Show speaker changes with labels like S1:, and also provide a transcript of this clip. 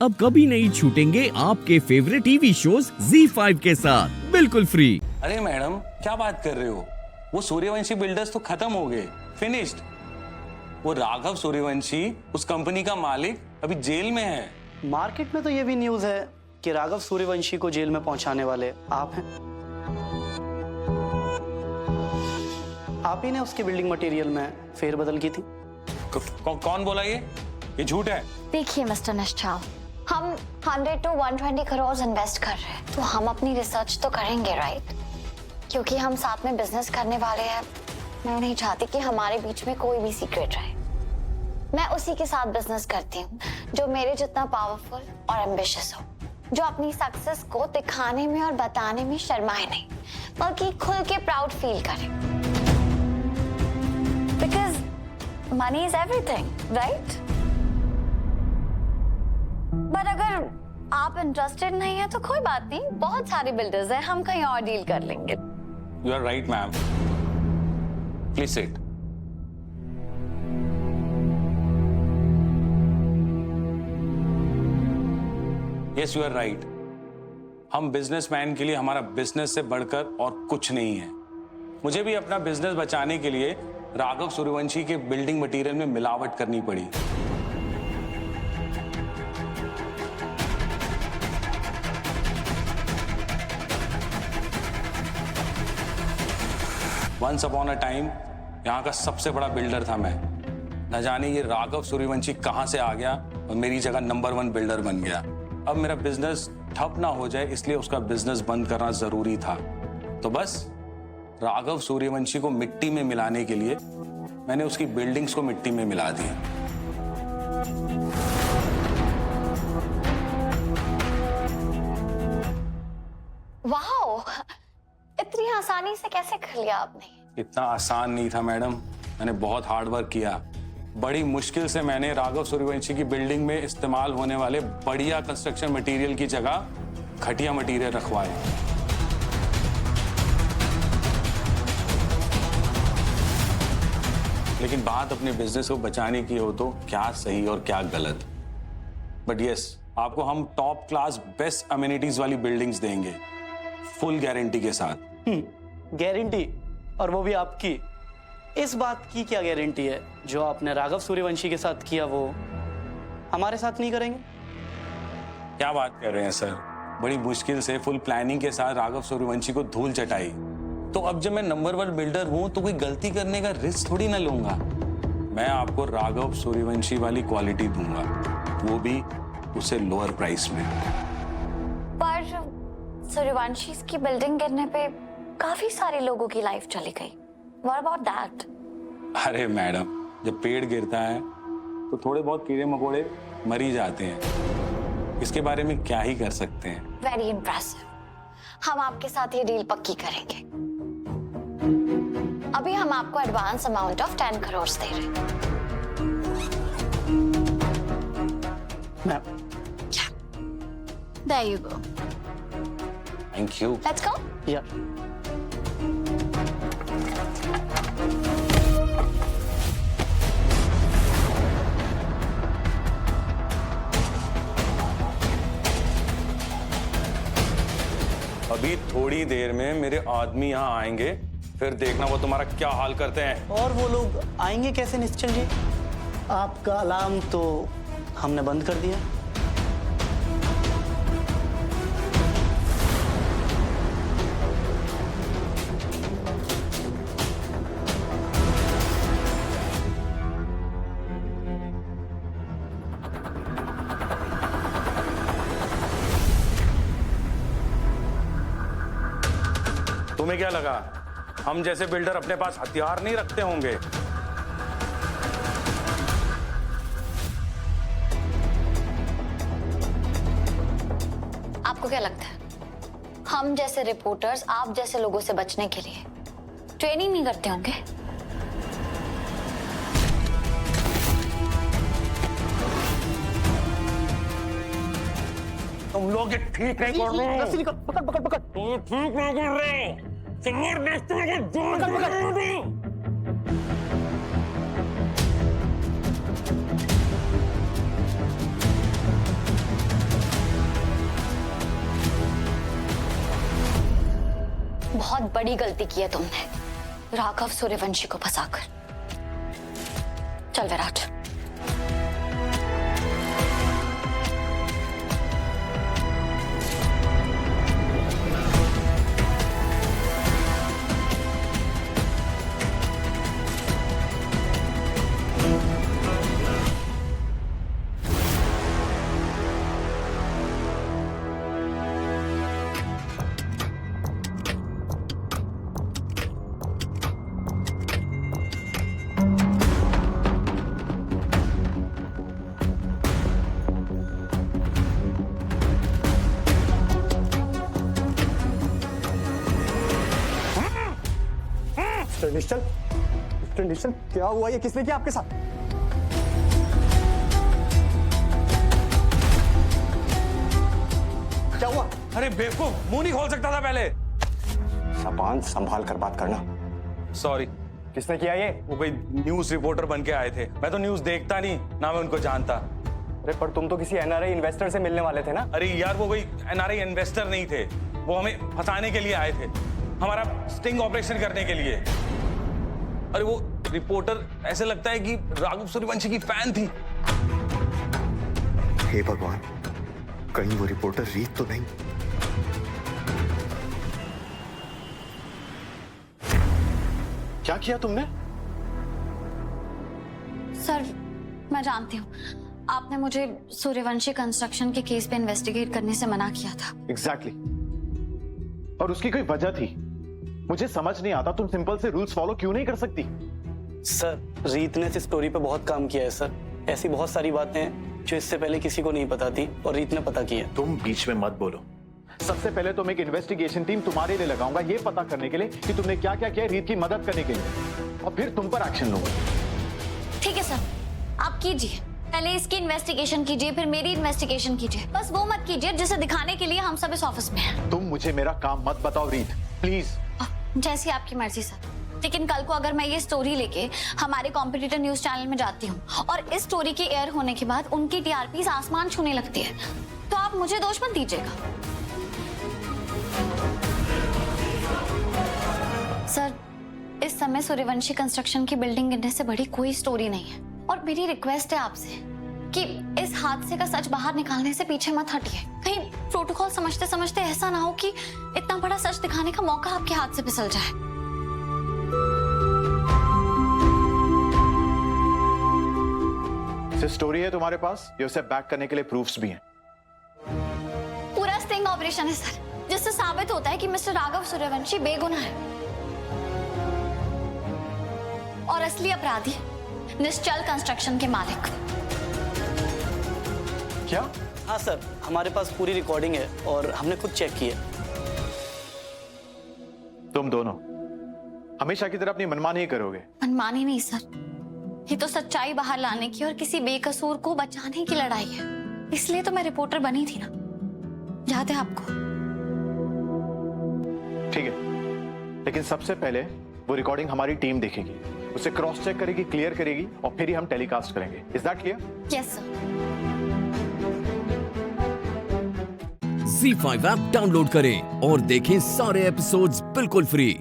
S1: अब कभी नहीं छूटेंगे आपके फेवरेट टीवी शोज ZEE5 के साथ बिल्कुल फ्री।
S2: अरे मैडम क्या बात कर रहे हो, वो सूर्यवंशी बिल्डर्स तो खत्म हो गए, फिनिश्ड। वो राघव सूर्यवंशी, उस कंपनी का मालिक, अभी जेल में है।
S3: मार्केट में तो ये भी न्यूज है कि राघव सूर्यवंशी को जेल में पहुंचाने वाले आप हैं। आप ही ने उसकी बिल्डिंग मटेरियल में फेरबदल की थी।
S2: कौन बोला ये झूठ है?
S4: देखिए मिस्टर निश्चल, हम 100 to 120 करोड़ इन्वेस्ट कर रहे हैं, तो हम अपनी रिसर्च तो करेंगे, राइट? क्योंकि हम साथ में बिजनेस करने वाले हैं। मैं नहीं चाहती कि हमारे बीच में कोई भी सीक्रेट रहे। मैं उसी के साथ बिजनेस करती हूँ जो मेरे जितना पावरफुल और एम्बिशियस हो, जो अपनी सक्सेस को दिखाने में और बताने में शर्माए नहीं, बल्कि खुल के प्राउड फील करे। Because money is everything, right? But अगर आप इंटरेस्टेड नहीं है तो कोई बात नहीं, बहुत सारे बिल्डर्स हैं, हम कहीं और डील कर लेंगे।
S2: You are right ma'am, please sit. Yes you are right, हम बिजनेसमैन के लिए हमारा बिजनेस से बढ़कर और कुछ नहीं है। मुझे भी अपना बिजनेस बचाने के लिए राघव सूर्यवंशी के बिल्डिंग मटेरियल में मिलावट करनी पड़ी। वंस अपॉन अ टाइम यहाँ का सबसे बड़ा बिल्डर था मैं। न जाने ये राघव सूर्यवंशी कहाँ से आ गया और मेरी जगह नंबर 1 बिल्डर बन गया। अब मेरा बिजनेस ठप ना हो जाए, इसलिए उसका बिजनेस बंद करना जरूरी था। तो बस राघव सूर्यवंशी को मिट्टी में मिलाने के लिए मैंने उसकी बिल्डिंग्स को मिट्टी में मिला दिया।
S4: वाओ, इतनी आसानी से कैसे कर लिया आपने?
S2: इतना आसान नहीं था मैडम, मैंने बहुत हार्ड वर्क किया। बड़ी मुश्किल से मैंने राघव सूर्यवंशी की बिल्डिंग में इस्तेमाल होने वाले बढ़िया कंस्ट्रक्शन मटेरियल की जगह घटिया मटेरियल रखवाए। लेकिन बात अपने बिजनेस को बचाने की हो तो क्या सही और क्या गलत। बट यस, आपको हम टॉप क्लास बेस्ट अमेनिटीज वाली बिल्डिंग्स देंगे, फुल गारंटी के साथ।
S3: गारंटी? और वो भी आपकी? इस बात की क्या गारंटी है जो आपने राघव सूर्यवंशी के साथ किया वो हमारे साथ नहीं करेंगे?
S2: क्या बात कर रहे हैं सर, बड़ी मुश्किल से फुल प्लानिंग के साथ राघव सूर्यवंशी को धूल चटाई। तो अब जब मैं नंबर 1 बिल्डर हूं तो कोई गलती करने का रिस्क थोड़ी ना लूंगा। मैं आपको राघव सूर्यवंशी वाली क्वालिटी दूंगा, वो भी उसे लोअर प्राइस में।
S4: पर सूर्यवंशी की बिल्डिंग गिरने पे काफी सारे लोगों की लाइफ चली गई। What about that?
S2: अरे मैडम, जब पेड़ गिरता है तो थोड़े बहुत कीड़े मकोड़े मर ही जाते हैं, इसके बारे में क्या ही कर सकते हैं।
S4: Very impressive. हम आपके साथ ये डील पक्की करेंगे। अभी हम आपको एडवांस अमाउंट ऑफ 10 करोड़ दे रहे हैं। There you go.
S2: Thank you.
S4: Let's go.
S3: Yeah.
S2: अभी थोड़ी देर में मेरे आदमी यहाँ आएंगे, फिर देखना वो तुम्हारा क्या हाल करते हैं।
S3: और वो लोग आएंगे कैसे निश्चल जी? आपका अलार्म तो हमने बंद कर दिया।
S2: तुम्हें क्या लगा हम जैसे बिल्डर अपने पास हथियार नहीं रखते होंगे?
S4: आपको क्या लगता है हम जैसे रिपोर्टर्स आप जैसे लोगों से बचने के लिए ट्रेनिंग नहीं करते होंगे?
S2: तुम लोग ठीक नहीं कर रहे हो।
S3: पकड़ पकड़ पकड़।
S2: तुम ठीक नहीं कर रहे हो।
S4: बहुत बड़ी गलती की है तुमने, राघव सूर्यवंशी को फंसाकर। चल विराट।
S5: मिस्टर निश्चल, क्या हुआ? ये किसने किया आपके साथ? क्या हुआ?
S2: अरे बेवकूफ, मुंह नहीं खोल सकता था पहले।
S5: जबान संभाल कर बात करना।
S2: सॉरी।
S5: किसने किया ये?
S2: वो कोई न्यूज रिपोर्टर बन के आए थे। मैं तो न्यूज देखता नहीं, ना मैं उनको जानता।
S5: अरे पर तुम तो किसी एनआरआई इन्वेस्टर से मिलने वाले थे ना?
S2: अरे यार, वो कोई एनआरआई इन्वेस्टर नहीं थे, वो हमें फंसाने के लिए आए थे, हमारा स्टिंग ऑपरेशन करने के लिए। अरे वो रिपोर्टर ऐसे लगता है कि राघव सूर्यवंशी की फैन थी।
S6: हे भगवान, कहीं वो रिपोर्टर रीत तो नहीं?
S5: क्या किया तुमने?
S4: सर, मैं जानती हूँ आपने मुझे सूर्यवंशी कंस्ट्रक्शन के केस पे इन्वेस्टिगेट करने से मना किया था।
S7: एग्जैक्टली। और उसकी कोई वजह थी। मुझे समझ नहीं आता तुम सिंपल से रूल्स फॉलो क्यों नहीं कर सकती?
S3: सर, रीत ने इस स्टोरी पे बहुत काम किया है सर। ऐसी बहुत सारी बातें हैं जो इससे पहले किसी को नहीं पता थी और रीत ने पता की है।
S7: तुम बीच में मत बोलो। सबसे पहले तो मैं एक इन्वेस्टिगेशन टीम तुम्हारे लिए लगाऊंगा, ये पता करने के लिए कि तुमने क्या क्या किया रीत की मदद करने के लिए, और फिर तुम पर एक्शन लूंगा।
S4: ठीक है सर, आप कीजिए। पहले इसकी इन्वेस्टिगेशन कीजिए, फिर मेरी इन्वेस्टिगेशन कीजिए। बस वो मत कीजिए जिसे दिखाने के लिए हम सब इस ऑफिस में हैं।
S7: तुम मुझे मेरा काम मत बताओ रीत, प्लीज।
S4: जैसी आपकी मर्जी सर। लेकिन कल को अगर मैं ये स्टोरी लेके हमारे कॉम्पिटिटर न्यूज चैनल में जाती हूँ और इस स्टोरी के एयर होने के बाद उनकी टीआरपी आसमान छूने लगती है, तो आप मुझे दोष मत दीजिएगा। सर, इस समय सूर्यवंशी कंस्ट्रक्शन की बिल्डिंग गिरने से बड़ी कोई स्टोरी नहीं है, और मेरी रिक्वेस्ट है आपसे कि इस हादसे का सच बाहर निकालने से पीछे मत हटिए। कहीं प्रोटोकॉल समझते समझते ऐसा ना हो कि इतना बड़ा सच दिखाने का मौका आपके हाथ से फिसल जाए।
S7: स्टोरी है तुम्हारे पास, ये उसे बैक करने के लिए प्रूफ्स भी हैं।
S4: पूरा स्टिंग ऑपरेशन है सर, जिससे साबित होता है कि मिस्टर राघव सूर्यवंशी बेगुनाह है और असली अपराधी निश्चल कंस्ट्रक्शन के मालिक।
S7: क्या?
S3: हाँ सर, हमारे पास पूरी रिकॉर्डिंग है और हमने खुद चेक की है।
S7: तुम दोनों हमेशा की तरह अपनी मनमानी ही करोगे?
S4: मनमानी नहीं सर, ये तो सच्चाई बाहर लाने की और किसी बेकसूर को बचाने की लड़ाई है। इसलिए तो मैं रिपोर्टर बनी थी ना, याद है आपको? ठीक
S7: है, लेकिन सबसे पहले वो रिकॉर्डिंग हमारी टीम देखेगी, उसे क्रॉस चेक करेगी, क्लियर करेगी, और फिर ही हम टेलीकास्ट करेंगे। Is that clear?
S4: Yes sir.
S1: Z5 app download करें और देखें सारे एपिसोड्स बिल्कुल फ्री।